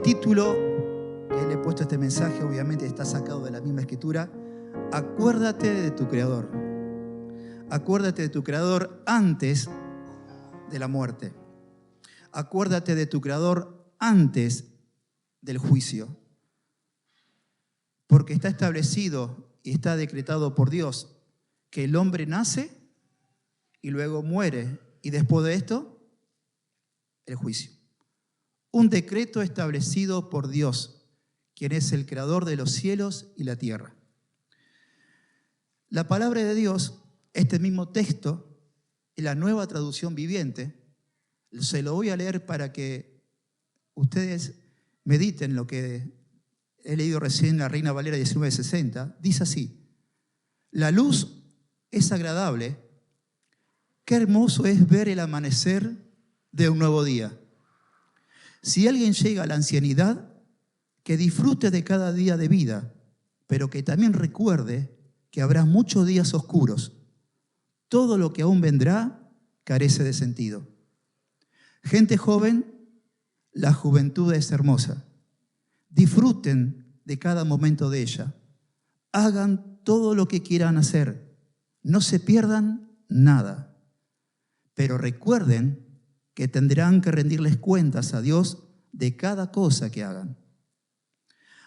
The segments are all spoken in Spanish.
El título que le he puesto a este mensaje obviamente está sacado de la misma escritura. Acuérdate de tu Creador. Acuérdate de tu Creador antes de la muerte. Acuérdate de tu Creador antes del juicio. Porque está establecido y está decretado por Dios que el hombre nace y luego muere. Y después de esto, el juicio. Un decreto establecido por Dios, quien es el creador de los cielos y la tierra. La palabra de Dios, este mismo texto, en la Nueva Traducción Viviente, se lo voy a leer para que ustedes mediten lo que he leído recién en la Reina Valera 1960. Dice así: la luz es agradable, qué hermoso es ver el amanecer de un nuevo día. Si alguien llega a la ancianidad, que disfrute de cada día de vida, pero que también recuerde que habrá muchos días oscuros. Todo lo que aún vendrá carece de sentido. Gente joven, la juventud es hermosa. Disfruten de cada momento de ella. Hagan todo lo que quieran hacer. No se pierdan nada. Pero recuerden que tendrán que rendirles cuentas a Dios de cada cosa que hagan.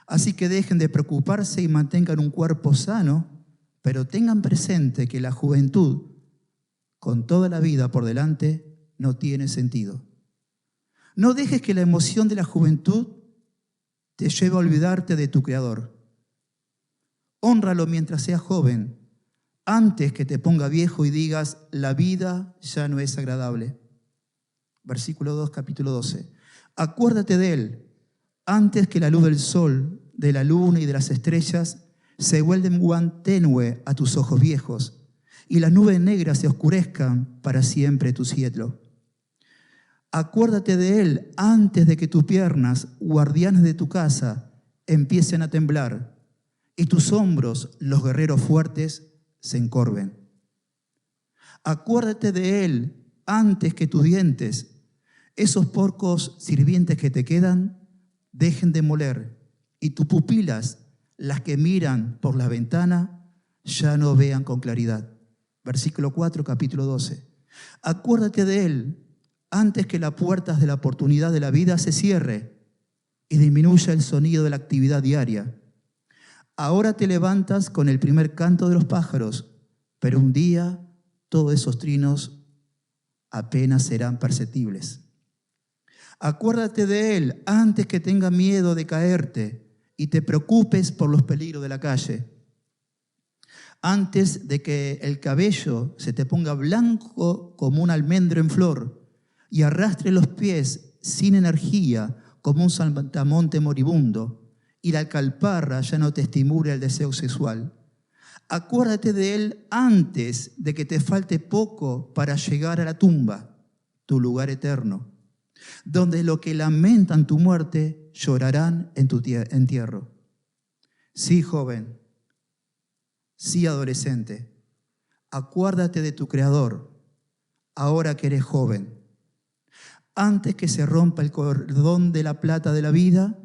Así que dejen de preocuparse y mantengan un cuerpo sano, pero tengan presente que la juventud, con toda la vida por delante, no tiene sentido. No dejes que la emoción de la juventud te lleve a olvidarte de tu Creador. Hónralo mientras seas joven, antes que te ponga viejo y digas, la vida ya no es agradable. Versículo 2, capítulo 12. Acuérdate de Él antes que la luz del sol, de la luna y de las estrellas se vuelvan tenue a tus ojos viejos y las nubes negras se oscurezcan para siempre tu cielo. Acuérdate de Él antes de que tus piernas, guardianes de tu casa, empiecen a temblar y tus hombros, los guerreros fuertes, se encorven. Acuérdate de Él antes que tus dientes, esos porcos sirvientes que te quedan, dejen de moler y tus pupilas, las que miran por la ventana, ya no vean con claridad. Versículo 4, capítulo 12. Acuérdate de Él antes que las puertas de la oportunidad de la vida se cierre y disminuya el sonido de la actividad diaria. Ahora te levantas con el primer canto de los pájaros, pero un día todos esos trinos apenas serán perceptibles. Acuérdate de Él antes que tenga miedo de caerte y te preocupes por los peligros de la calle. Antes de que el cabello se te ponga blanco como un almendro en flor y arrastre los pies sin energía como un saltamonte moribundo y la alcalparra ya no te estimule el deseo sexual. Acuérdate de Él antes de que te falte poco para llegar a la tumba, tu lugar eterno, donde los que lamentan tu muerte llorarán en tu entierro. Sí, joven, sí, adolescente, acuérdate de tu Creador, ahora que eres joven, antes que se rompa el cordón de la plata de la vida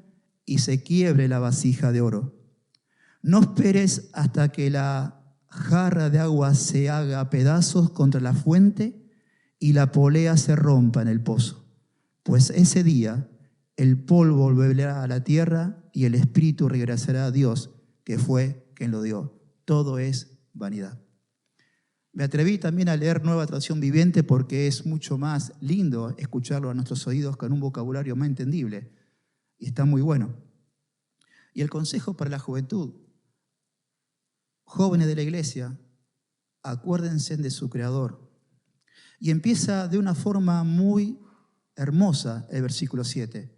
y se quiebre la vasija de oro. No esperes hasta que la jarra de agua se haga pedazos contra la fuente y la polea se rompa en el pozo. Pues ese día el polvo volverá a la tierra y el espíritu regresará a Dios, que fue quien lo dio. Todo es vanidad. Me atreví también a leer Nueva Traducción Viviente porque es mucho más lindo escucharlo a nuestros oídos con un vocabulario más entendible. Y está muy bueno. Y el consejo para la juventud. Jóvenes de la iglesia, acuérdense de su Creador. Y empieza de una forma muy hermosa el versículo 7,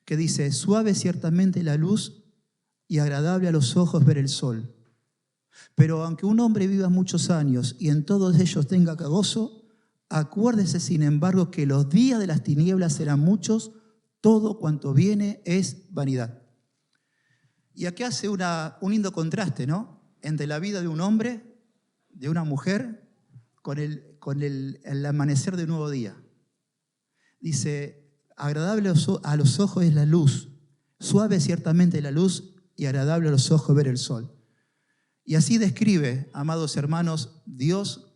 que dice, suave ciertamente la luz y agradable a los ojos ver el sol. Pero aunque un hombre viva muchos años y en todos ellos tenga gozo, acuérdese sin embargo que los días de las tinieblas serán muchos, todo cuanto viene es vanidad. Y aquí hace un lindo contraste, ¿no? Entre la vida de un hombre, de una mujer, con el amanecer de un nuevo día. Dice, agradable a los ojos es la luz Suave ciertamente la luz y agradable a los ojos ver el sol. Y así describe, amados hermanos, Dios,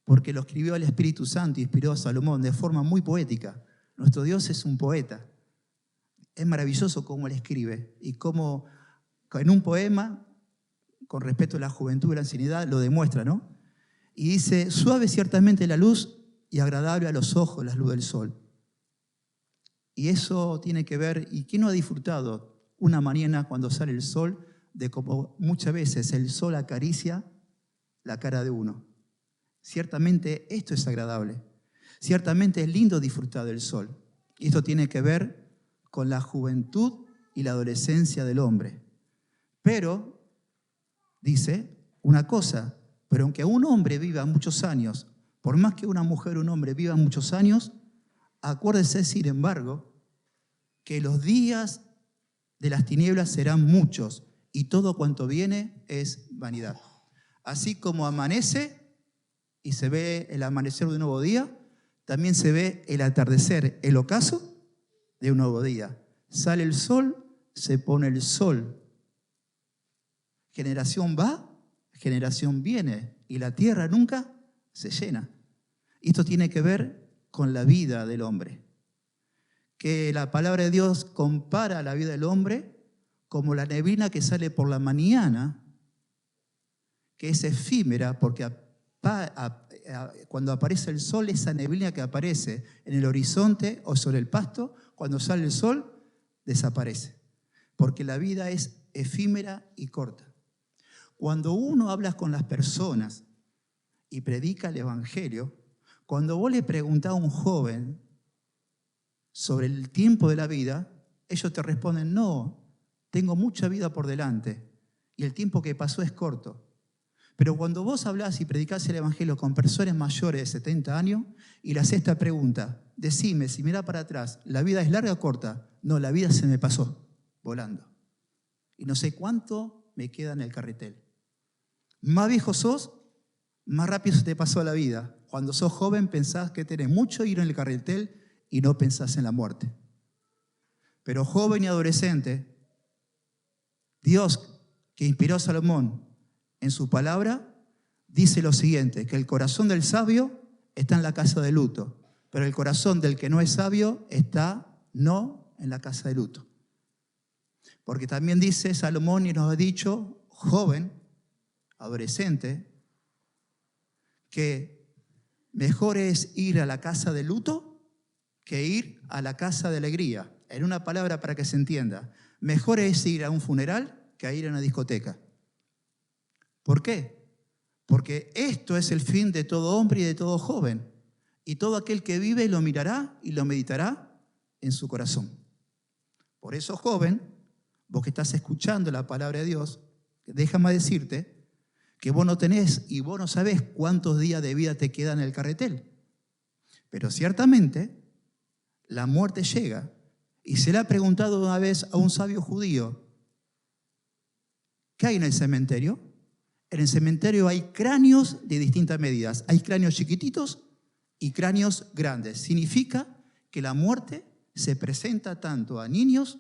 porque lo escribió el Espíritu Santo y inspiró a Salomón de forma muy poética. Nuestro Dios es un poeta. Es maravilloso cómo él escribe y cómo en un poema, con respecto a la juventud y la ancianidad, lo demuestra, ¿no? Y dice, suave ciertamente la luz y agradable a los ojos la luz del sol. Y eso tiene que ver, ¿y quién no ha disfrutado una mañana cuando sale el sol, de cómo muchas veces el sol acaricia la cara de uno? Ciertamente esto es agradable. Ciertamente es lindo disfrutar del sol. Y esto tiene que ver con la juventud y la adolescencia del hombre. Pero, dice una cosa, pero aunque un hombre viva muchos años, por más que una mujer o un hombre viva muchos años, acuérdese, sin embargo, que los días de las tinieblas serán muchos y todo cuanto viene es vanidad. Así como amanece y se ve el amanecer de un nuevo día, también se ve el atardecer, el ocaso de un nuevo día. Sale el sol, se pone el sol. Generación va, generación viene y la tierra nunca se llena. Esto tiene que ver con la vida del hombre. Que la palabra de Dios compara la vida del hombre como la neblina que sale por la mañana, que es efímera porque cuando aparece el sol, esa neblina que aparece en el horizonte o sobre el pasto, cuando sale el sol, desaparece. Porque la vida es efímera y corta. Cuando uno habla con las personas y predica el Evangelio, cuando vos le preguntás a un joven sobre el tiempo de la vida, ellos te responden, no, tengo mucha vida por delante y el tiempo que pasó es corto. Pero cuando vos hablás y predicás el Evangelio con personas mayores de 70 años y le haces esta pregunta, decime, si mirá para atrás, ¿la vida es larga o corta? No, la vida se me pasó volando. Y no sé cuánto me queda en el carretel. Más viejo sos, más rápido se te pasó la vida. Cuando sos joven pensás que tenés mucho ir en el carretel y no pensás en la muerte. Pero joven y adolescente, Dios que inspiró a Salomón en su palabra, dice lo siguiente, que el corazón del sabio está en la casa de luto, pero el corazón del que no es sabio está no en la casa de luto. Porque también dice Salomón y nos ha dicho, joven, adolescente, que mejor es ir a la casa de luto que ir a la casa de alegría. En una palabra para que se entienda, mejor es ir a un funeral que a ir a una discoteca. ¿Por qué? Porque esto es el fin de todo hombre y de todo joven. Y todo aquel que vive lo mirará y lo meditará en su corazón. Por eso, joven, vos que estás escuchando la palabra de Dios, déjame decirte que vos no tenés y vos no sabés cuántos días de vida te quedan en el carretel. Pero ciertamente la muerte llega. Y se le ha preguntado una vez a un sabio judío, ¿qué hay en el cementerio? En el cementerio hay cráneos de distintas medidas. Hay cráneos chiquititos y cráneos grandes. Significa que la muerte se presenta tanto a niños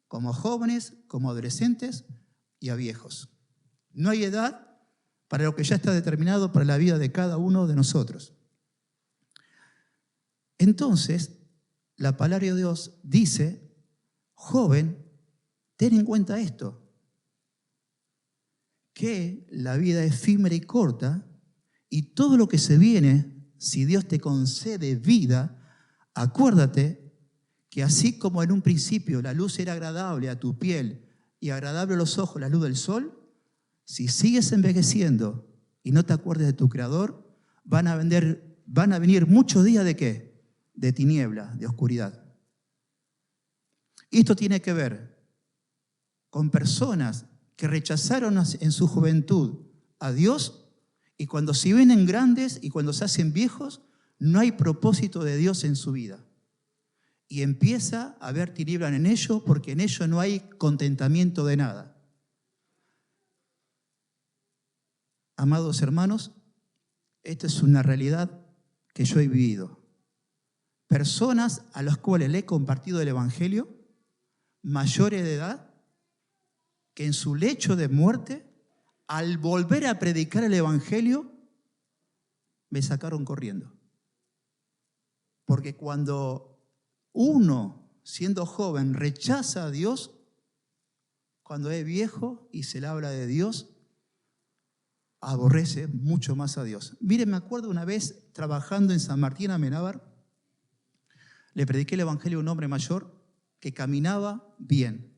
como a jóvenes, como a adolescentes y a viejos. No hay edad para lo que ya está determinado para la vida de cada uno de nosotros. Entonces, la palabra de Dios dice, joven, ten en cuenta esto, que la vida es efímera y corta y todo lo que se viene, si Dios te concede vida, acuérdate que así como en un principio la luz era agradable a tu piel y agradable a los ojos la luz del sol, si sigues envejeciendo y no te acuerdas de tu Creador, van a venir muchos días ¿de qué? De tiniebla, de oscuridad. Y esto tiene que ver con personas que rechazaron en su juventud a Dios y cuando se vienen grandes y cuando se hacen viejos, no hay propósito de Dios en su vida. Y empieza a haber tinieblas en ellos porque en ellos no hay contentamiento de nada. Amados hermanos, esta es una realidad que yo he vivido. Personas a las cuales le he compartido el Evangelio mayores de edad que en su lecho de muerte, al volver a predicar el Evangelio, me sacaron corriendo. Porque cuando uno, siendo joven, rechaza a Dios, cuando es viejo y se le habla de Dios, aborrece mucho más a Dios. Miren, me acuerdo una vez trabajando en San Martín Amenábar, le prediqué el Evangelio a un hombre mayor que caminaba bien.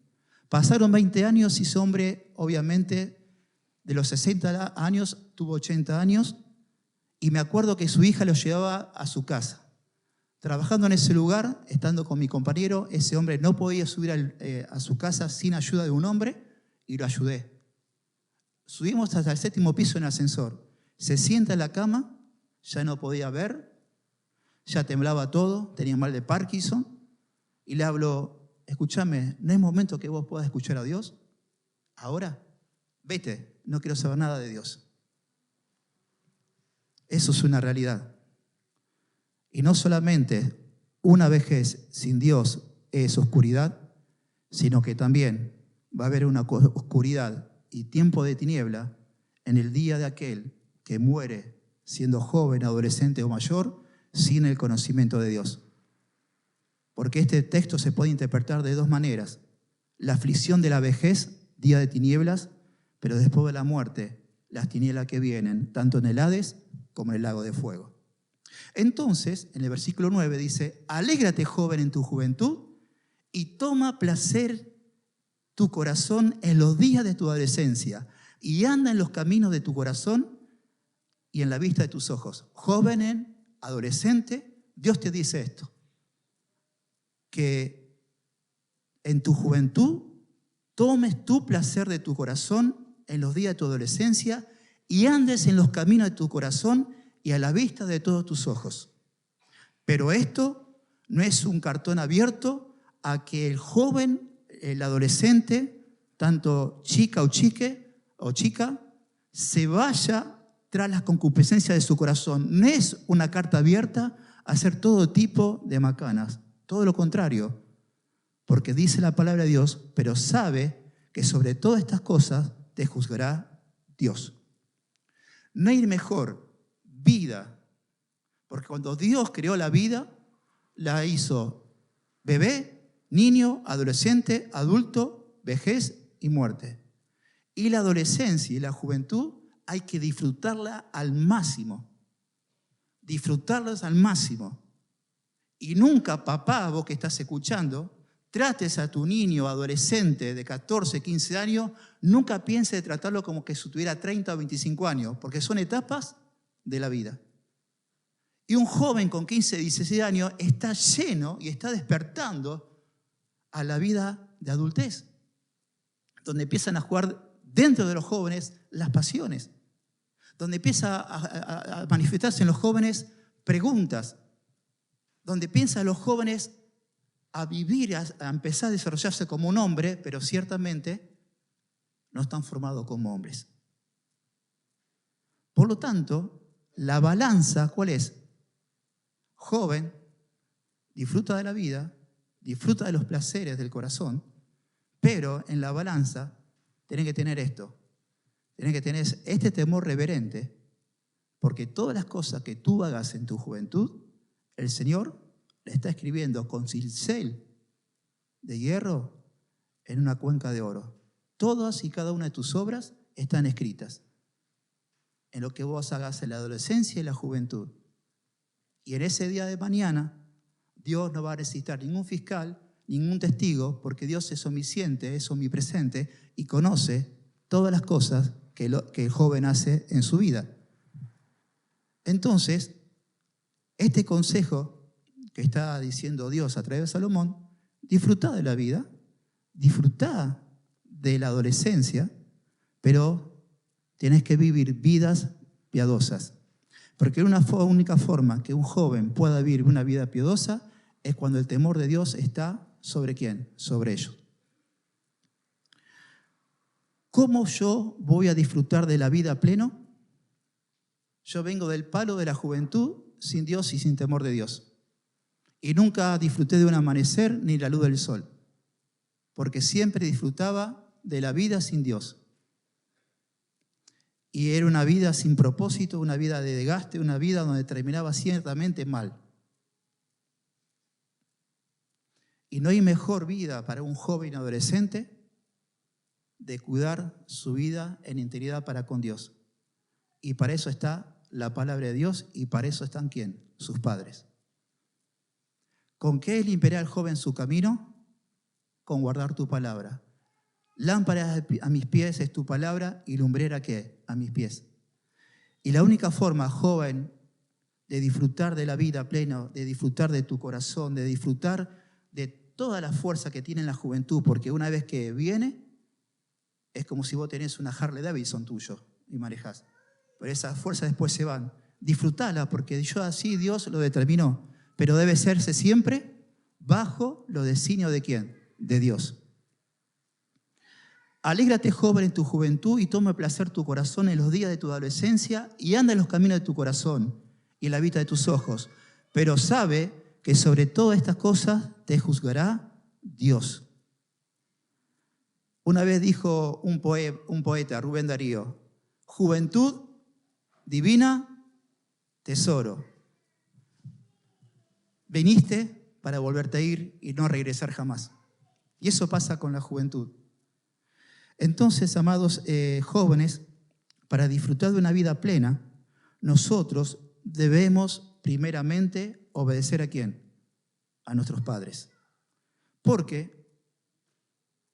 Pasaron 20 años y ese hombre, obviamente, de los 60 años, tuvo 80 años, y me acuerdo que su hija lo llevaba a su casa. Trabajando en ese lugar, estando con mi compañero, ese hombre no podía subir a su casa sin ayuda de un hombre, y lo ayudé. Subimos hasta el 7º piso en el ascensor. Se sienta en la cama, ya no podía ver, ya temblaba todo, tenía mal de Parkinson, y le hablo: escúchame, ¿no es momento que vos puedas escuchar a Dios? Ahora, vete, no quiero saber nada de Dios. Eso es una realidad. Y no solamente una vejez sin Dios es oscuridad, sino que también va a haber una oscuridad y tiempo de tiniebla en el día de aquel que muere siendo joven, adolescente o mayor, sin el conocimiento de Dios. Porque este texto se puede interpretar de dos maneras: la aflicción de la vejez, día de tinieblas, pero después de la muerte, las tinieblas que vienen, tanto en el Hades como en el lago de fuego. Entonces, en el versículo 9 dice: alégrate, joven, en tu juventud, y toma placer tu corazón en los días de tu adolescencia, y anda en los caminos de tu corazón y en la vista de tus ojos. Joven, adolescente, Dios te dice esto: que en tu juventud tomes tu placer de tu corazón en los días de tu adolescencia y andes en los caminos de tu corazón y a la vista de todos tus ojos. Pero esto no es un cartón abierto a que el joven, el adolescente, tanto chica o chica, se vaya tras las concupiscencias de su corazón. No es una carta abierta a hacer todo tipo de macanas. Todo lo contrario, porque dice la palabra de Dios: pero sabe que sobre todas estas cosas te juzgará Dios. No hay mejor vida, porque cuando Dios creó la vida, la hizo bebé, niño, adolescente, adulto, vejez y muerte. Y la adolescencia y la juventud hay que disfrutarla al máximo. Disfrutarlas al máximo. Y nunca, papá, vos que estás escuchando, trates a tu niño adolescente de 14, 15 años, nunca pienses de tratarlo como que si tuviera 30 o 25 años, porque son etapas de la vida. Y un joven con 15, 16 años está lleno y está despertando a la vida de adultez, donde empiezan a jugar dentro de los jóvenes las pasiones, donde empieza a manifestarse en los jóvenes preguntas, donde piensan los jóvenes a vivir, a empezar a desarrollarse como un hombre, pero ciertamente no están formados como hombres. Por lo tanto, la balanza, ¿cuál es? Joven, disfruta de la vida, disfruta de los placeres del corazón, pero en la balanza tenés que tener esto. Tenés que tener este temor reverente, porque todas las cosas que tú hagas en tu juventud, el Señor le está escribiendo con cincel de hierro en una cuenca de oro. Todas y cada una de tus obras están escritas en lo que vos hagas en la adolescencia y la juventud. Y en ese día de mañana, Dios no va a necesitar ningún fiscal, ningún testigo, porque Dios es omnisciente, es omnipresente y conoce todas las cosas que el joven hace en su vida. Entonces, este consejo que está diciendo Dios a través de Salomón: disfrutá de la vida, disfrutá de la adolescencia, pero tienes que vivir vidas piadosas. Porque una única forma que un joven pueda vivir una vida piadosa es cuando el temor de Dios está ¿sobre quién? Sobre ellos. ¿Cómo yo voy a disfrutar de la vida a pleno? Yo vengo del palo de la juventud sin Dios y sin temor de Dios. Y nunca disfruté de un amanecer ni la luz del sol. porque siempre disfrutaba de la vida sin Dios. Y era una vida sin propósito, una vida de desgaste, una vida donde terminaba ciertamente mal. Y no hay mejor vida para un joven adolescente de cuidar su vida en integridad para con Dios. Y para eso está la palabra de Dios y para eso están ¿quién? Sus padres. ¿Con qué limpiará el joven su camino? Con guardar tu palabra. Lámpara a mis pies es tu palabra y lumbrera ¿qué? A mis pies. Y la única forma, joven, de disfrutar de la vida plena, de disfrutar de tu corazón, de disfrutar de toda la fuerza que tiene la juventud, porque una vez que viene, es como si vos tenés una Harley Davidson tuyo y manejás. Pero esas fuerzas después se van. Disfrutala, porque yo así Dios lo determinó. Pero debe hacerse siempre bajo los designios de ¿quién? De Dios. Alégrate, joven, en tu juventud y toma placer tu corazón en los días de tu adolescencia y anda en los caminos de tu corazón y en la vista de tus ojos. Pero sabe que sobre todas estas cosas te juzgará Dios. Una vez dijo un poeta, Rubén Darío, juventud, divina, tesoro. Viniste para volverte a ir y no regresar jamás. Y eso pasa con la juventud. Entonces, amados jóvenes, para disfrutar de una vida plena, nosotros debemos primeramente obedecer ¿a quién? A nuestros padres. Porque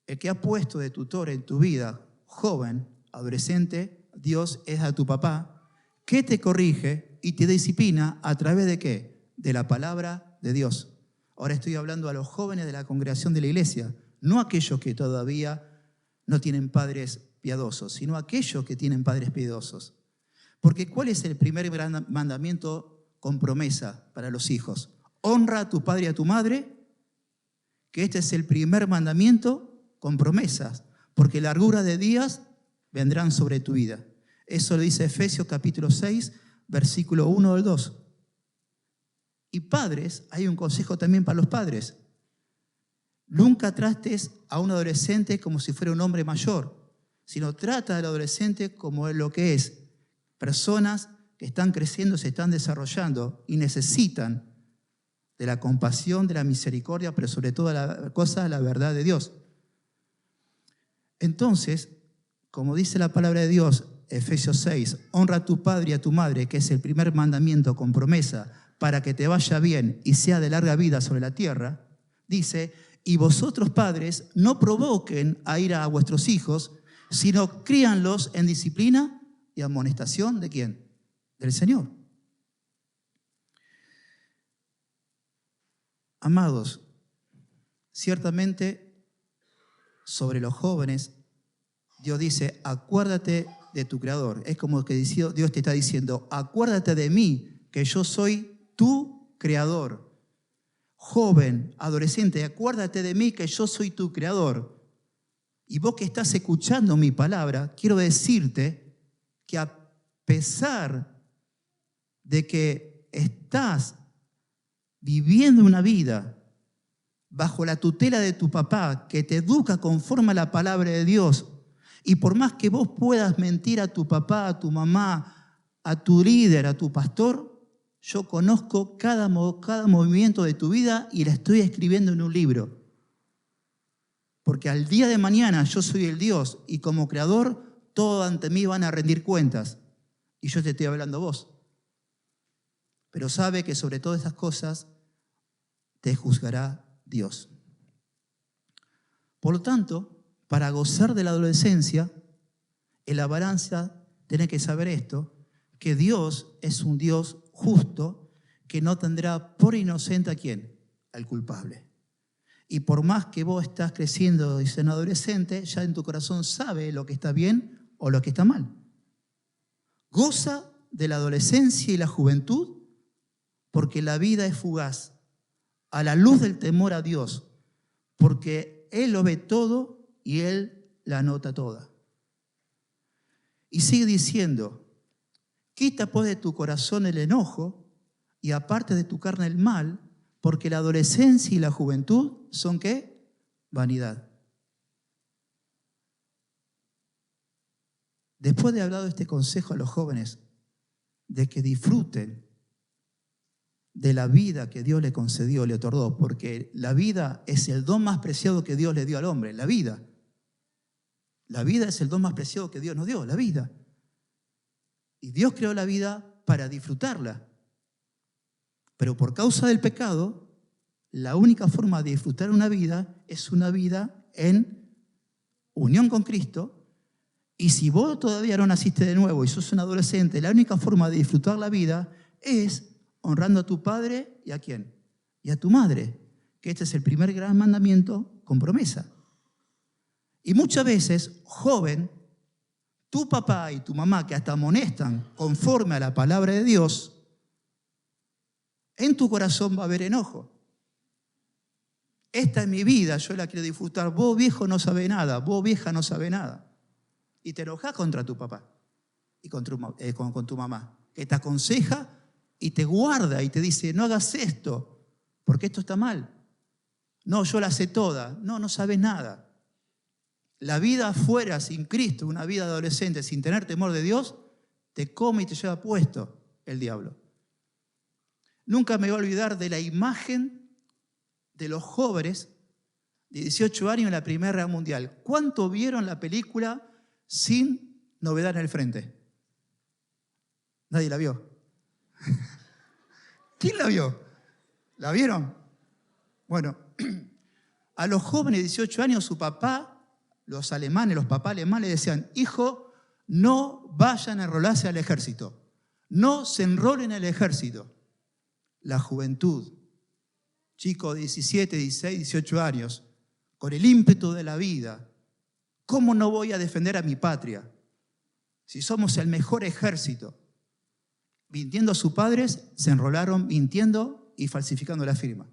el que ha puesto de tutor en tu vida, joven, adolescente, Dios es a tu papá, que te corrige y te disciplina a través de ¿qué? De la palabra de Dios. Ahora estoy hablando a los jóvenes de la congregación de la iglesia, no a aquellos que todavía no tienen padres piadosos, sino a aquellos que tienen padres piadosos. Porque ¿cuál es el primer gran mandamiento con promesa para los hijos? Honra a tu padre y a tu madre, que este es el primer mandamiento con promesas, porque largura de días vendrán sobre tu vida. Eso lo dice Efesios capítulo 6, versículo 1 al 2. Y padres, hay un consejo también para los padres. Nunca trates a un adolescente como si fuera un hombre mayor, sino trata al adolescente como lo que es. Personas que están creciendo, se están desarrollando y necesitan de la compasión, de la misericordia, pero sobre todas las cosas, la verdad de Dios. Entonces, como dice la palabra de Dios, Efesios 6, honra a tu padre y a tu madre, que es el primer mandamiento con promesa, para que te vaya bien y sea de larga vida sobre la tierra, dice, y vosotros padres no provoquen a ira a vuestros hijos, sino críanlos en disciplina y amonestación ¿de quién? Del Señor. Amados, ciertamente sobre los jóvenes, Dios dice, acuérdate de tu Creador. Es como que Dios te está diciendo, acuérdate de mí, que yo soy tu Creador. Joven, adolescente, acuérdate de mí, que yo soy tu Creador. Y vos que estás escuchando mi palabra, quiero decirte que a pesar de que estás viviendo una vida bajo la tutela de tu papá, que te educa conforme a la palabra de Dios, y por más que vos puedas mentir a tu papá, a tu mamá, a tu líder, a tu pastor, yo conozco cada movimiento de tu vida y la estoy escribiendo en un libro. Porque al día de mañana yo soy el Dios y como creador, todos ante mí van a rendir cuentas. Y yo te estoy hablando a vos. Pero sabe que sobre todas esas cosas te juzgará Dios. Por lo tanto, para gozar de la adolescencia, en la balanza tenés que saber esto, que Dios es un Dios justo que no tendrá por inocente ¿a quién? Al culpable. Y por más que vos estás creciendo y siendo adolescente, ya en tu corazón sabe lo que está bien o lo que está mal. Goza de la adolescencia y la juventud porque la vida es fugaz, a la luz del temor a Dios, porque Él lo ve todo y Él la anota toda. Y sigue diciendo, quita pues de tu corazón el enojo y aparte de tu carne el mal, porque la adolescencia y la juventud son ¿qué? Vanidad. Después de haber dado este consejo a los jóvenes, de que disfruten de la vida que Dios le concedió, le otorgó, porque la vida es el don más preciado que Dios le dio al hombre, la vida. La vida es el don más preciado que Dios nos dio, la vida. Y Dios creó la vida para disfrutarla. Pero por causa del pecado, la única forma de disfrutar una vida es una vida en unión con Cristo. Y si vos todavía no naciste de nuevo y sos un adolescente, la única forma de disfrutar la vida es honrando a tu padre y ¿a quién? Y a tu madre, que este es el primer gran mandamiento con promesa. Y muchas veces, joven, tu papá y tu mamá, que hasta amonestan conforme a la palabra de Dios, en tu corazón va a haber enojo. Esta es mi vida, yo la quiero disfrutar. Vos, viejo, no sabés nada. Vos, vieja, no sabés nada. Y te enojás contra tu papá y con tu mamá, que te aconseja y te guarda y te dice, no hagas esto, porque esto está mal. No, yo la sé toda. No, no sabes nada. La vida afuera sin Cristo, una vida de adolescente sin tener temor de Dios, te come y te lleva puesto el diablo. Nunca me voy a olvidar de la imagen de los jóvenes de 18 años en la Primera Guerra Mundial. ¿Cuánto vieron la película Sin Novedad en el Frente? Nadie la vio. ¿Quién la vio? ¿La vieron? Bueno, a los jóvenes de 18 años su papá, los alemanes, los papás alemanes decían, hijo, no vayan a enrolarse al ejército. No se enrolen en el ejército. La juventud, chicos de 17, 16, 18 años, con el ímpetu de la vida, ¿cómo no voy a defender a mi patria? Si somos el mejor ejército. Mintiendo a sus padres, se enrolaron mintiendo y falsificando la firma.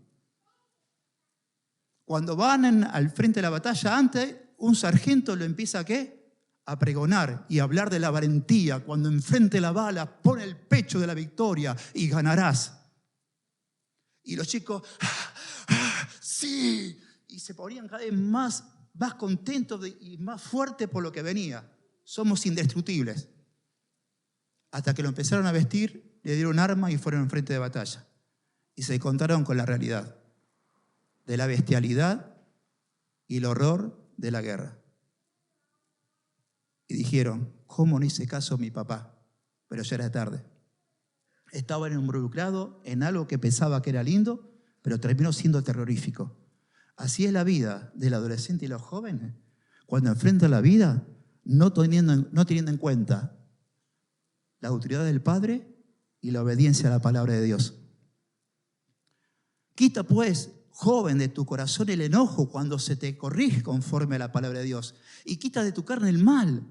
Cuando van al frente de la batalla, antes, un sargento lo empieza ¿a qué? A pregonar y a hablar de la valentía. Cuando enfrente la bala, pone el pecho de la victoria y ganarás. Y los chicos, sí, y se ponían cada vez más contentos y más fuertes por lo que venía. Somos indestructibles. Hasta que lo empezaron a vestir, le dieron arma y fueron en frente de batalla. Y se encontraron con la realidad de la bestialidad y el horror de la guerra. Y dijeron, ¿cómo no hice caso a mi papá? Pero ya era tarde. Estaban involucrados en algo que pensaba que era lindo, pero terminó siendo terrorífico. Así es la vida del adolescente y los jóvenes. Cuando enfrentan la vida, no teniendo en cuenta la autoridad del Padre y la obediencia a la palabra de Dios. Quita pues, joven, de tu corazón el enojo cuando se te corrige conforme a la palabra de Dios. Y quita de tu carne el mal.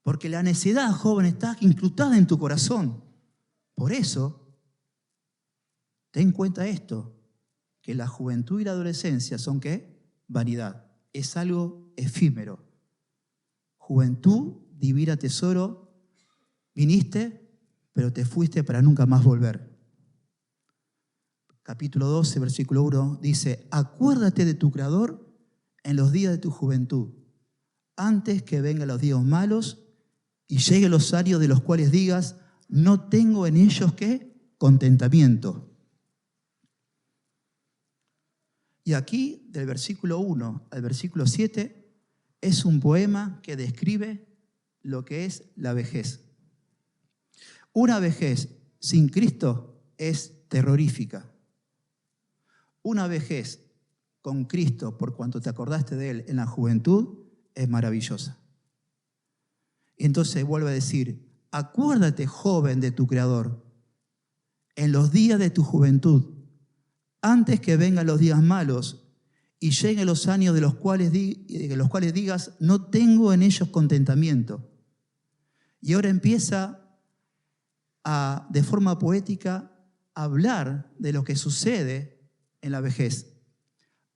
Porque la necedad, joven, está incrustada en tu corazón. Por eso, ten en cuenta esto, que la juventud y la adolescencia son ¿qué? Vanidad. Es algo efímero. Juventud, divina tesoro, viniste, pero te fuiste para nunca más volver. Capítulo 12, versículo 1, dice, acuérdate de tu Creador en los días de tu juventud, antes que vengan los días malos y lleguen los años de los cuales digas, no tengo en ellos ¿qué? Contentamiento. Y aquí, del versículo 1 al versículo 7, es un poema que describe lo que es la vejez. Una vejez sin Cristo es terrorífica. Una vejez con Cristo, por cuanto te acordaste de Él en la juventud, es maravillosa. Y entonces vuelve a decir, acuérdate, joven, de tu Creador, en los días de tu juventud, antes que vengan los días malos y lleguen los años de los cuales digas, no tengo en ellos contentamiento. Y ahora empieza de forma poética a hablar de lo que sucede en la vejez.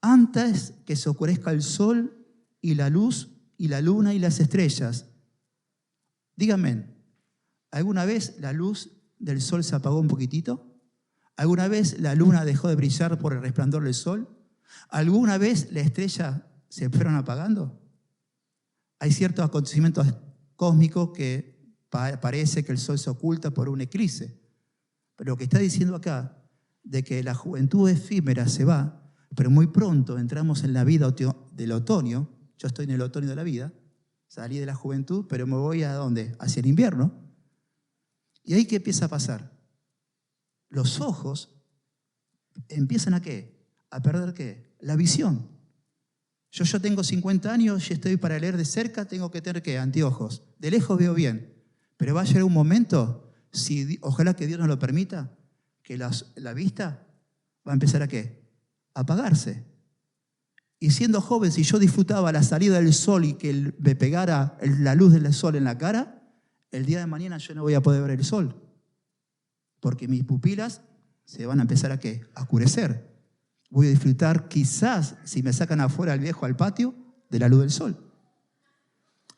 Antes que se oscurezca el sol y la luz y la luna y las estrellas. Díganme, ¿alguna vez la luz del sol se apagó un poquitito? ¿Alguna vez la luna dejó de brillar por el resplandor del sol? ¿Alguna vez las estrellas se fueron apagando? Hay ciertos acontecimientos cósmico que parece que el sol se oculta por un eclipse. Pero lo que está diciendo acá, de que la juventud efímera se va, pero muy pronto entramos en la vida del otoño. Yo estoy en el otoño de la vida, salí de la juventud, pero me voy ¿a dónde? Hacia el invierno. ¿Y ahí qué empieza a pasar? Los ojos empiezan ¿a qué? ¿A perder qué? La visión. Yo tengo 50 años y estoy para leer de cerca, tengo que tener ¿qué? Anteojos. De lejos veo bien, pero va a llegar un momento, ojalá que Dios nos lo permita, que la vista va a empezar ¿a qué? A apagarse. Y siendo joven, si yo disfrutaba la salida del sol y que me pegara la luz del sol en la cara, el día de mañana yo no voy a poder ver el sol, porque mis pupilas se van a empezar ¿a qué? A oscurecer. Voy a disfrutar quizás, si me sacan afuera al viejo al patio, de la luz del sol.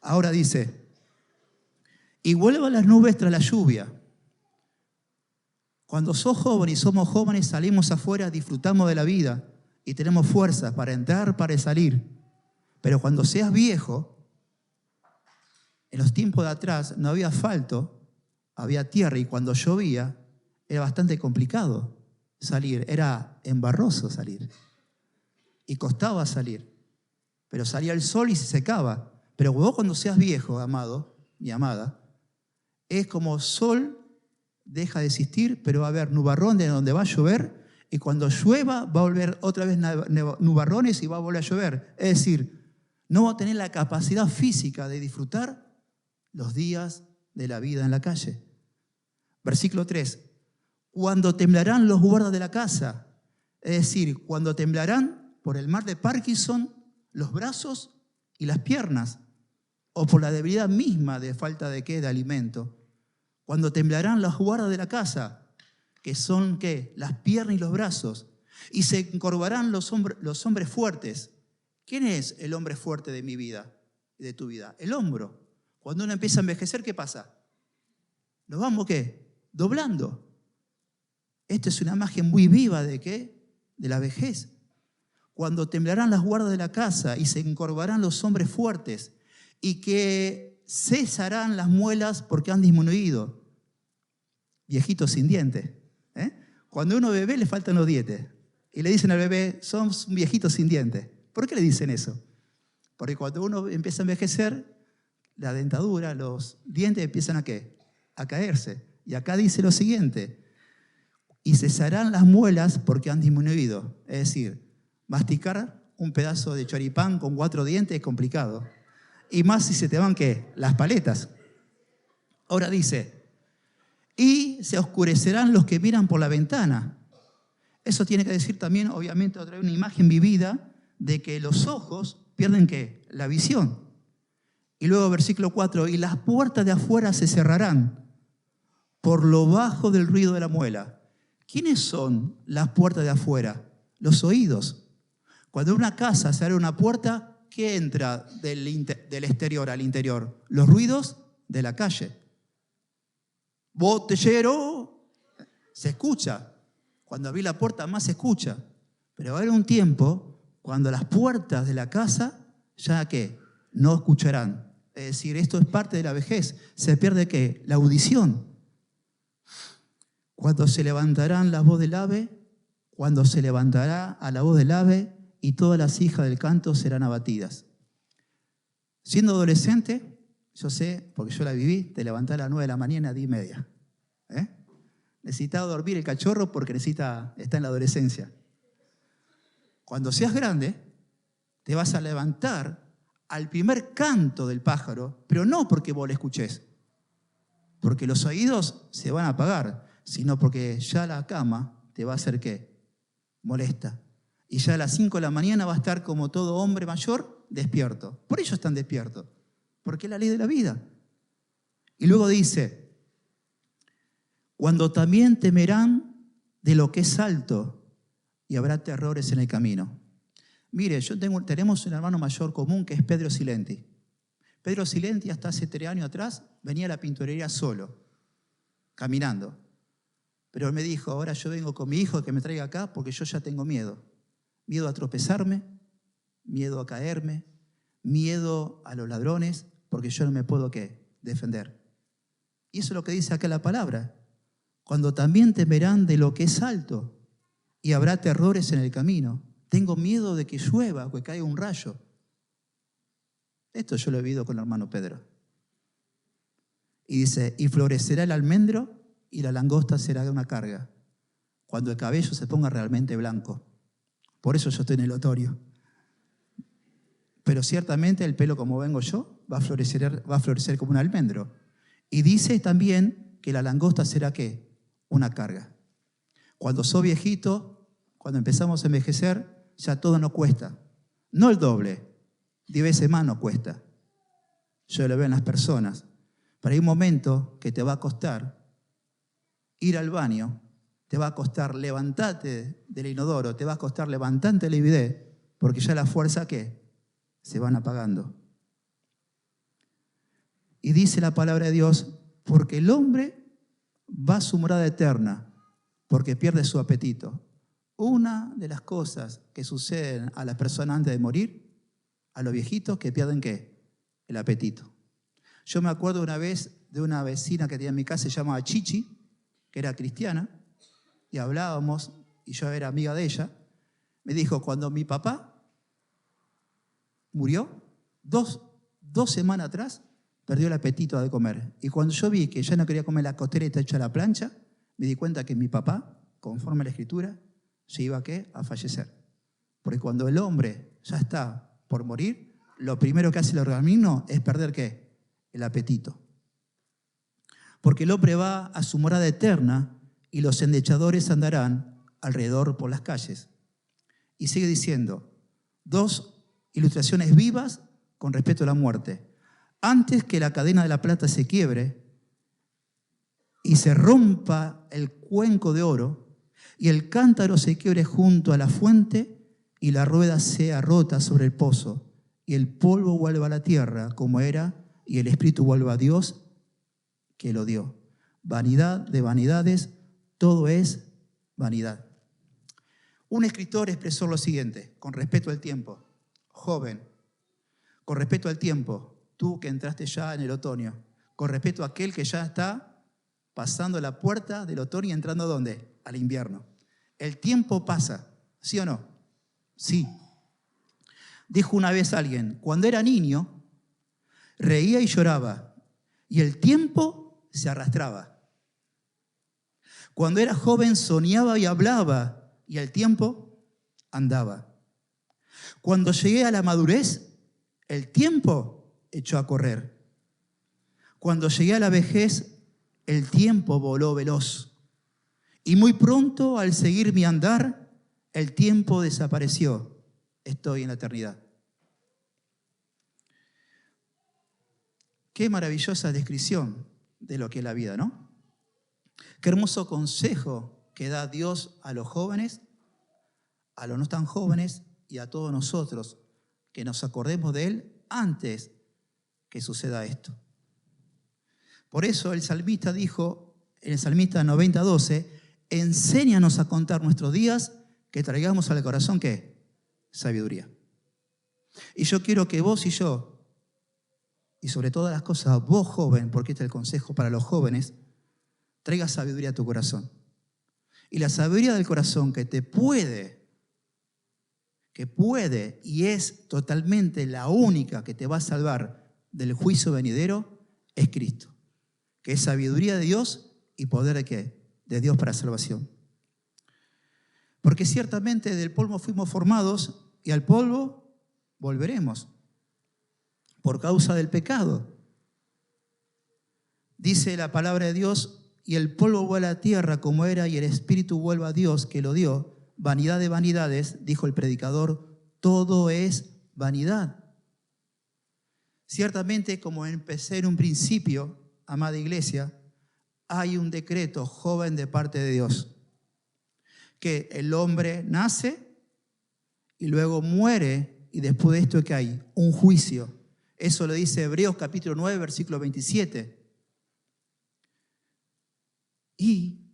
Ahora dice, y vuelvan las nubes tras la lluvia. Cuando sos joven y somos jóvenes, salimos afuera, disfrutamos de la vida y tenemos fuerza para entrar, para salir. Pero cuando seas viejo, en los tiempos de atrás no había asfalto, había tierra, y cuando llovía era bastante complicado salir, era embarroso salir y costaba salir, pero salía el sol y se secaba. Pero vos cuando seas viejo, amado, mi amada, es como sol deja de existir, pero va a haber nubarrón de donde va a llover, y cuando llueva va a volver otra vez nubarrones y va a volver a llover. Es decir, no va a tener la capacidad física de disfrutar los días de la vida en la calle. Versículo 3. Cuando temblarán los guardas de la casa, es decir, cuando temblarán por el mal de Parkinson los brazos y las piernas, o por la debilidad misma de falta de ¿qué? De alimento. Cuando temblarán los guardas de la casa, que son ¿qué? Las piernas y los brazos, y se encorvarán los hombres fuertes. ¿Quién es el hombre fuerte de mi vida y de tu vida? El hombro. Cuando uno empieza a envejecer, ¿qué pasa? Nos vamos ¿qué? Doblando. Esta es una imagen muy viva de ¿qué? De la vejez. Cuando temblarán las guardas de la casa y se encorvarán los hombres fuertes, y que cesarán las muelas porque han disminuido. Viejitos sin dientes. Cuando uno bebé le faltan los dientes y le dicen al bebé, somos un viejito sin dientes. ¿Por qué le dicen eso? Porque cuando uno empieza a envejecer, la dentadura, los dientes empiezan ¿a qué? A caerse. Y acá dice lo siguiente, y cesarán las muelas porque han disminuido. Es decir, masticar un pedazo de choripán con 4 dientes es complicado. Y más si se te van ¿qué? Las paletas. Ahora dice, y se oscurecerán los que miran por la ventana. Eso tiene que decir también, obviamente, otra vez una imagen vivida de que los ojos pierden ¿qué? La visión. Y luego versículo 4, y las puertas de afuera se cerrarán por lo bajo del ruido de la muela. ¿Quiénes son las puertas de afuera? Los oídos. Cuando en una casa se abre una puerta, ¿qué entra del exterior al interior? Los ruidos de la calle. Botellero, se escucha. Cuando abrí la puerta más se escucha. Pero va a haber un tiempo cuando las puertas de la casa ya ¿qué? No escucharán. Es decir, esto es parte de la vejez. Se pierde ¿qué? La audición. Cuando se levantarán la voz del ave, cuando se levantará a la voz del ave, y todas las hijas del canto serán abatidas. Siendo adolescente, yo sé, porque yo la viví, te levantás a las 9 de la mañana a 10:30. Necesitaba dormir el cachorro porque está en la adolescencia. Cuando seas grande, te vas a levantar al primer canto del pájaro, pero no porque vos lo escuches, porque los oídos se van a apagar, sino porque ya la cama te va a hacer ¿qué? Molesta. Y ya a las 5 de la mañana va a estar como todo hombre mayor despierto. Por ello están despiertos, porque es la ley de la vida. Y luego dice, cuando también temerán de lo que es alto y habrá terrores en el camino. Mire, tenemos un hermano mayor común que es Pedro Silenti. Pedro Silenti hasta hace 3 años atrás venía a la pintorería solo, caminando. Pero él me dijo, ahora yo vengo con mi hijo que me traiga acá porque yo ya tengo miedo. Miedo a tropezarme, miedo a caerme, miedo a los ladrones, porque yo no me puedo ¿qué? defender. Y eso es lo que dice acá la palabra. Cuando también temerán de lo que es alto y habrá terrores en el camino. Tengo miedo de que llueva o que caiga un rayo. Esto yo lo he vivido con el hermano Pedro. Y dice, y florecerá el almendro y la langosta será una carga, cuando el cabello se ponga realmente blanco. Por eso yo estoy en el otoño. Pero ciertamente el pelo como vengo yo va a florecer como un almendro. Y dice también que la langosta será ¿qué? Una carga. Cuando soy viejito, cuando empezamos a envejecer, ya todo nos cuesta. No el doble, 10 veces más nos cuesta. Yo lo veo en las personas. Pero hay un momento que te va a costar ir al baño, te va a costar levantarte del inodoro, te va a costar levantarte del bidet, porque ya la fuerza ¿qué? Se van apagando. Y dice la palabra de Dios, porque el hombre va a su morada eterna, porque pierde su apetito. Una de las cosas que suceden a las personas antes de morir, a los viejitos, que pierden ¿qué? El apetito. Yo me acuerdo una vez de una vecina que tenía en mi casa, se llamaba Chichi, que era cristiana, y hablábamos, y yo era amiga de ella. Me dijo, cuando mi papá murió, dos semanas atrás, perdió el apetito de comer. Y cuando yo vi que ya no quería comer la costeleta hecha a la plancha, me di cuenta que mi papá, conforme a la Escritura, se iba ¿qué? A fallecer. Porque cuando el hombre ya está por morir, lo primero que hace el organismo es perder ¿qué? El apetito. Porque el hombre va a su morada eterna y los endechadores andarán alrededor por las calles. Y sigue diciendo, 2 ilustraciones vivas con respecto a la muerte. Antes que la cadena de la plata se quiebre y se rompa el cuenco de oro y el cántaro se quiebre junto a la fuente y la rueda sea rota sobre el pozo y el polvo vuelva a la tierra como era y el espíritu vuelva a Dios que lo dio. Vanidad de vanidades, todo es vanidad. Un escritor expresó lo siguiente, con respecto al tiempo. Joven, con respecto al tiempo, tú que entraste ya en el otoño, con respecto a aquel que ya está pasando la puerta del otoño y entrando ¿a dónde? Al invierno. El tiempo pasa, ¿sí o no? Sí. Dijo una vez alguien, cuando era niño, reía y lloraba, y el tiempo se arrastraba. Cuando era joven soñaba y hablaba, y el tiempo andaba. Cuando llegué a la madurez, el tiempo echó a correr. Cuando llegué a la vejez, el tiempo voló veloz. Y muy pronto, al seguir mi andar, el tiempo desapareció. Estoy en la eternidad. Qué maravillosa descripción de lo que es la vida, ¿no? Qué hermoso consejo que da Dios a los jóvenes, a los no tan jóvenes y a todos nosotros, que nos acordemos de Él antes que suceda esto. Por eso el salmista dijo, en el salmista 90:12, enséñanos a contar nuestros días, que traigamos al corazón, ¿qué? Sabiduría. Y yo quiero que vos y yo, y sobre todas las cosas, vos joven, porque este es el consejo para los jóvenes, traigas sabiduría a tu corazón. Y la sabiduría del corazón que puede y es totalmente la única que te va a salvar del juicio venidero, es Cristo. Que es sabiduría de Dios y poder de ¿qué? De Dios para salvación. Porque ciertamente del polvo fuimos formados y al polvo volveremos por causa del pecado. Dice la palabra de Dios, y el polvo vuelve a la tierra como era y el espíritu vuelve a Dios que lo dio. Vanidad de vanidades, dijo el predicador, todo es vanidad. Ciertamente, como empecé en un principio, amada iglesia, hay un decreto joven de parte de Dios, que el hombre nace y luego muere, y después de esto, ¿qué hay? Un juicio. Eso lo dice Hebreos capítulo 9, versículo 27. Y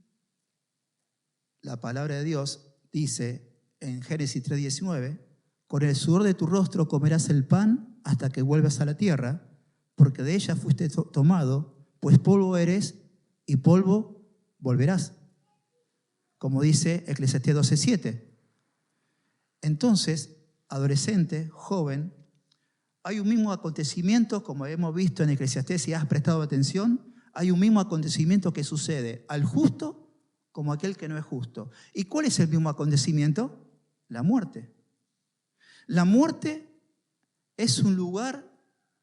la palabra de Dios dice en Génesis 3:19, con el sudor de tu rostro comerás el pan hasta que vuelvas a la tierra, porque de ella fuiste tomado, pues polvo eres y polvo volverás, como dice Eclesiastés 12:7. Entonces, adolescente, joven, hay un mismo acontecimiento, como hemos visto en Eclesiastés, si has prestado atención, hay un mismo acontecimiento que sucede al justo como a aquel que no es justo. ¿Y cuál es el mismo acontecimiento? La muerte. La muerte es un lugar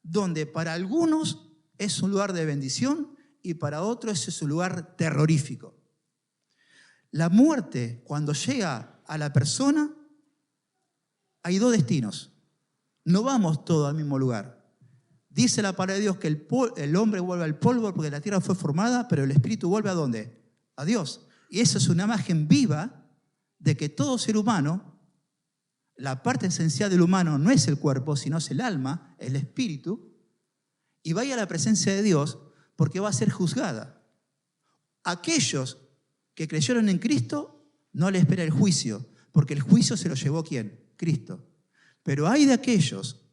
donde para algunos es un lugar de bendición y para otros es un lugar terrorífico. La muerte, cuando llega a la persona, hay dos destinos. No vamos todos al mismo lugar. Dice la palabra de Dios que el hombre vuelve al polvo porque la tierra fue formada, pero el espíritu vuelve ¿a dónde? A Dios. Y eso es una imagen viva de que todo ser humano, la parte esencial del humano no es el cuerpo, sino es el alma, el espíritu, y vaya a la presencia de Dios porque va a ser juzgada. Aquellos que creyeron en Cristo no le espera el juicio, porque el juicio se lo llevó ¿quién? Cristo. Pero hay de aquellos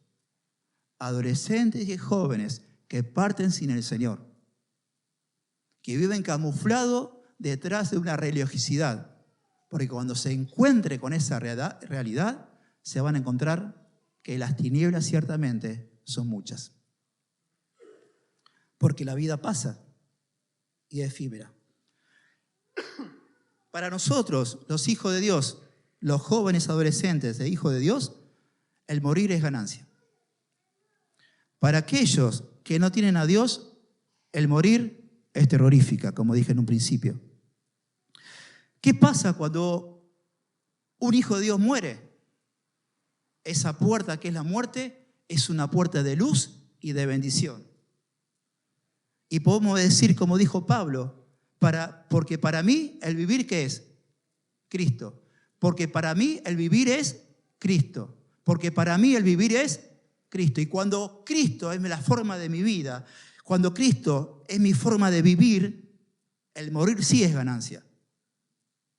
adolescentes y jóvenes que parten sin el Señor, que viven camuflados detrás de una religiosidad, porque cuando se encuentre con esa realidad, se van a encontrar que las tinieblas ciertamente son muchas. Porque la vida pasa y es efímera. Para nosotros, los hijos de Dios, los jóvenes adolescentes e hijos de Dios, el morir es ganancia. Para aquellos que no tienen a Dios, el morir es terrorífica, como dije en un principio. ¿Qué pasa cuando un hijo de Dios muere? Esa puerta que es la muerte es una puerta de luz y de bendición. Y podemos decir, como dijo Pablo, porque para mí el vivir, ¿qué es? Cristo. Porque para mí el vivir es Cristo. Porque para mí el vivir es Cristo. Y cuando Cristo es la forma de mi vida, cuando Cristo es mi forma de vivir, el morir sí es ganancia.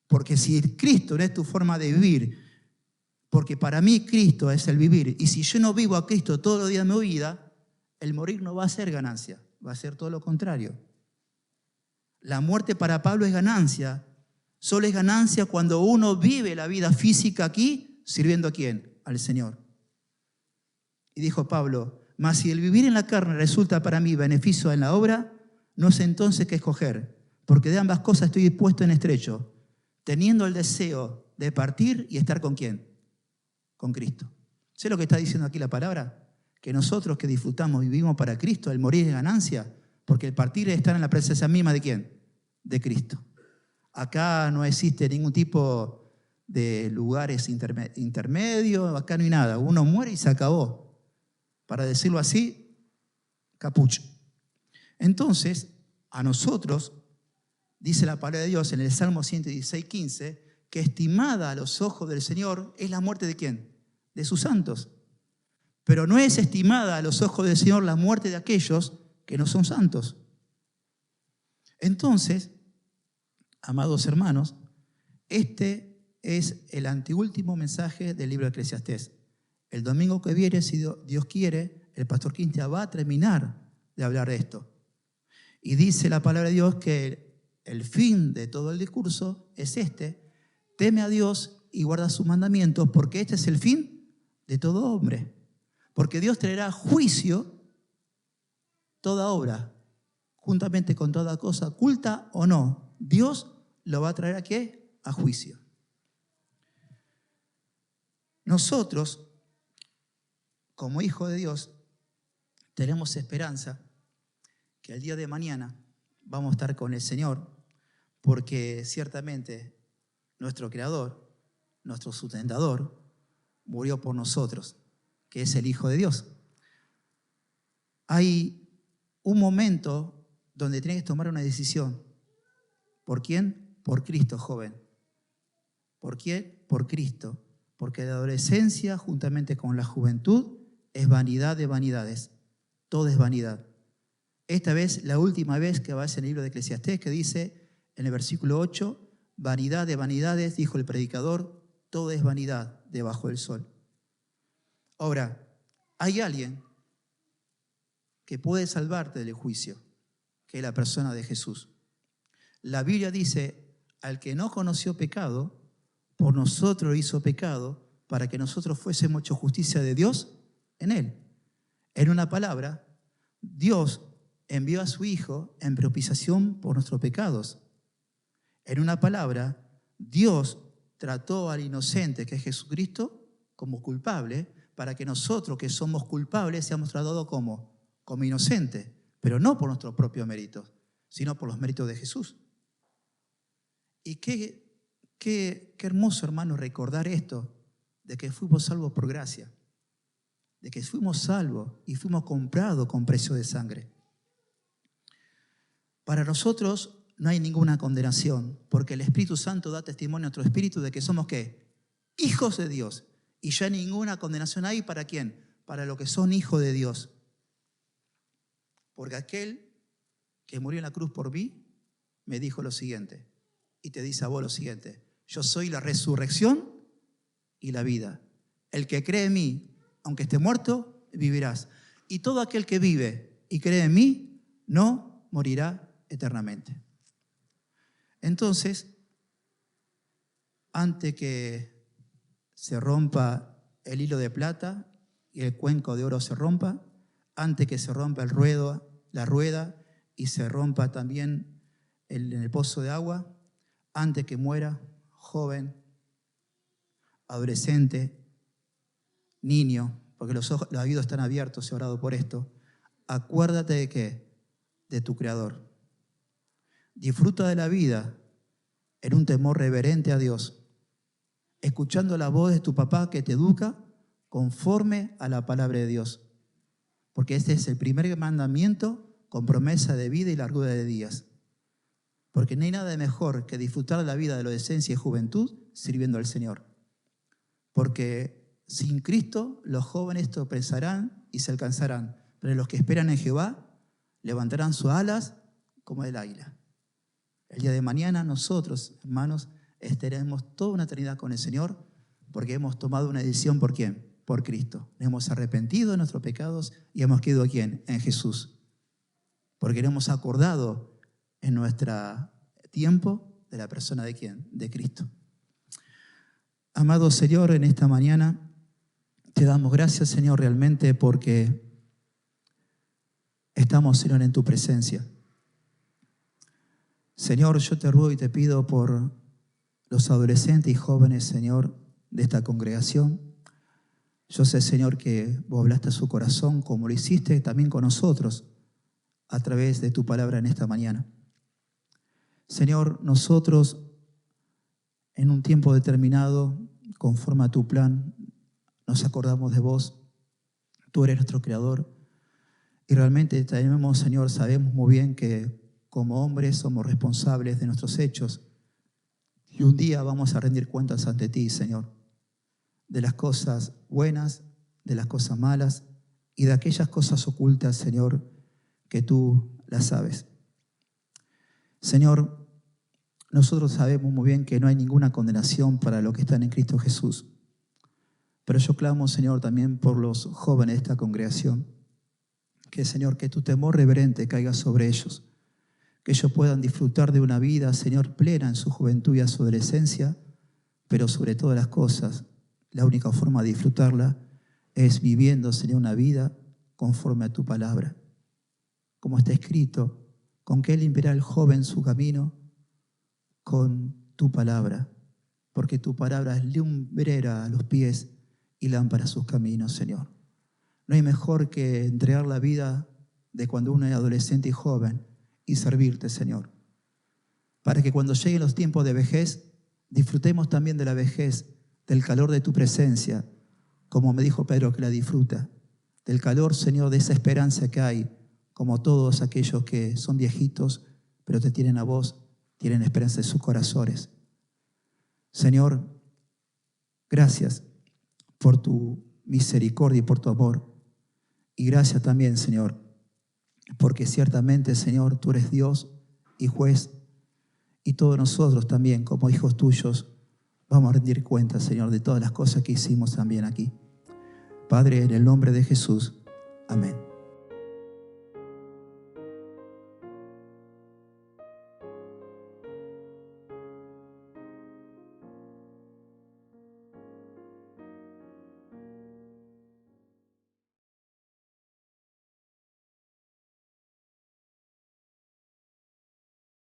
Porque si Cristo no es tu forma de vivir, porque para mí Cristo es el vivir, y si yo no vivo a Cristo todos los días de mi vida, el morir no va a ser ganancia, va a ser todo lo contrario. La muerte para Pablo es ganancia. Solo es ganancia cuando uno vive la vida física aquí, sirviendo ¿a quién? Al Señor. Y dijo Pablo, mas si el vivir en la carne resulta para mí beneficio en la obra, no sé entonces qué escoger, porque de ambas cosas estoy dispuesto en estrecho, teniendo el deseo de partir y estar ¿con quién? Con Cristo. ¿Sé lo que está diciendo aquí la palabra? Que nosotros que disfrutamos y vivimos para Cristo, el morir es ganancia, porque el partir es estar en la presencia misma ¿de quién? De Cristo. Acá no existe ningún tipo de lugares intermedios, acá no hay nada. Uno muere y se acabó. Para decirlo así, capucho. Entonces, a nosotros, dice la palabra de Dios en el Salmo 116:15, que estimada a los ojos del Señor es la muerte ¿de quién? De sus santos. Pero no es estimada a los ojos del Señor la muerte de aquellos que no son santos. Entonces, amados hermanos, este es el anteúltimo mensaje del libro de Eclesiastés. El domingo que viene, si Dios quiere, el pastor Quintia va a terminar de hablar de esto. Y dice la palabra de Dios que el fin de todo el discurso es este: teme a Dios y guarda sus mandamientos, porque este es el fin de todo hombre. Porque Dios traerá juicio toda obra, juntamente con toda cosa, oculta o no. Dios lo va a traer ¿a qué? A juicio. Nosotros, como hijos de Dios, tenemos esperanza que el día de mañana vamos a estar con el Señor, porque ciertamente nuestro Creador, nuestro sustentador, murió por nosotros, que es el Hijo de Dios. Hay un momento donde tienes que tomar una decisión. ¿Por quién? Por Cristo, joven. ¿Por quién? Por Cristo. Porque la adolescencia, juntamente con la juventud, es vanidad de vanidades. Todo es vanidad. Esta vez, la última vez que va a ser el libro de Eclesiastés, que dice en el versículo 8, vanidad de vanidades, dijo el predicador, todo es vanidad debajo del sol. Ahora, hay alguien que puede salvarte del juicio, que es la persona de Jesús. La Biblia dice, al que no conoció pecado, por nosotros lo hizo pecado, para que nosotros fuésemos hecho justicia de Dios en él. En una palabra, Dios envió a su Hijo en propiciación por nuestros pecados. En una palabra, Dios trató al inocente, que es Jesucristo, como culpable, para que nosotros que somos culpables seamos tratados como inocentes, pero no por nuestros propios méritos, sino por los méritos de Jesús. Y qué hermoso, hermano, recordar esto, de que fuimos salvos por gracia, de que fuimos salvos y fuimos comprados con precio de sangre. Para nosotros no hay ninguna condenación, porque el Espíritu Santo da testimonio a nuestro espíritu de que somos, ¿qué? Hijos de Dios. Y ya ninguna condenación hay, ¿para quién? Para los que son hijos de Dios. Porque aquel que murió en la cruz por mí, me dijo lo siguiente, y te dice a vos lo siguiente: yo soy la resurrección y la vida. El que cree en mí, aunque esté muerto, vivirás. Y todo aquel que vive y cree en mí, no morirá eternamente. Entonces, antes que se rompa el hilo de plata y el cuenco de oro se rompa, antes que se rompa la rueda y se rompa también en el pozo de agua, antes que muera, joven, adolescente, niño, porque los oídos están abiertos, he orado por esto, acuérdate de ¿qué? De tu Creador. Disfruta de la vida en un temor reverente a Dios, escuchando la voz de tu papá que te educa conforme a la palabra de Dios. Porque este es el primer mandamiento con promesa de vida y largura de días. Porque no hay nada mejor que disfrutar de la vida de la adolescencia y juventud sirviendo al Señor. Porque sin Cristo los jóvenes tropezarán y se alcanzarán, pero los que esperan en Jehová levantarán sus alas como el águila. El día de mañana nosotros, hermanos, estaremos toda una eternidad con el Señor porque hemos tomado una decisión. ¿Por quién? Por Cristo. Nos hemos arrepentido de nuestros pecados y hemos quedado ¿quién? En Jesús. Porque nos hemos acordado en nuestro tiempo de la persona de ¿quién? De Cristo. Amado Señor, en esta mañana te damos gracias, Señor, realmente porque estamos, Señor, en tu presencia. Señor, yo te ruego y te pido por los adolescentes y jóvenes, Señor, de esta congregación. Yo sé, Señor, que vos hablaste a su corazón como lo hiciste también con nosotros a través de tu palabra en esta mañana. Señor, nosotros en un tiempo determinado, conforme a tu plan, nos acordamos de vos. Tú eres nuestro Creador. Y realmente tenemos, Señor, sabemos muy bien que como hombres somos responsables de nuestros hechos. Y un día vamos a rendir cuentas ante ti, Señor, de las cosas buenas, de las cosas malas y de aquellas cosas ocultas, Señor, que tú las sabes. Señor, nosotros sabemos muy bien que no hay ninguna condenación para los que están en Cristo Jesús. Pero yo clamo, Señor, también por los jóvenes de esta congregación, que, Señor, que tu temor reverente caiga sobre ellos, que ellos puedan disfrutar de una vida, Señor, plena en su juventud y a su adolescencia, pero sobre todas las cosas, la única forma de disfrutarla es viviendo, Señor, una vida conforme a tu palabra. Como está escrito, con que limpiará el joven su camino con tu palabra, porque tu palabra es lumbrera a los pies y lámpara a sus caminos, Señor. No hay mejor que entregar la vida de cuando uno es adolescente y joven y servirte, Señor, para que cuando lleguen los tiempos de vejez, disfrutemos también de la vejez, del calor de tu presencia, como me dijo Pedro que la disfruta, del calor, Señor, de esa esperanza que hay, como todos aquellos que son viejitos, pero te tienen a vos, tienen esperanza en sus corazones. Señor, gracias por tu misericordia y por tu amor. Y gracias también, Señor, porque ciertamente, Señor, tú eres Dios y juez, y todos nosotros también, como hijos tuyos, vamos a rendir cuenta, Señor, de todas las cosas que hicimos también aquí. Padre, en el nombre de Jesús. Amén.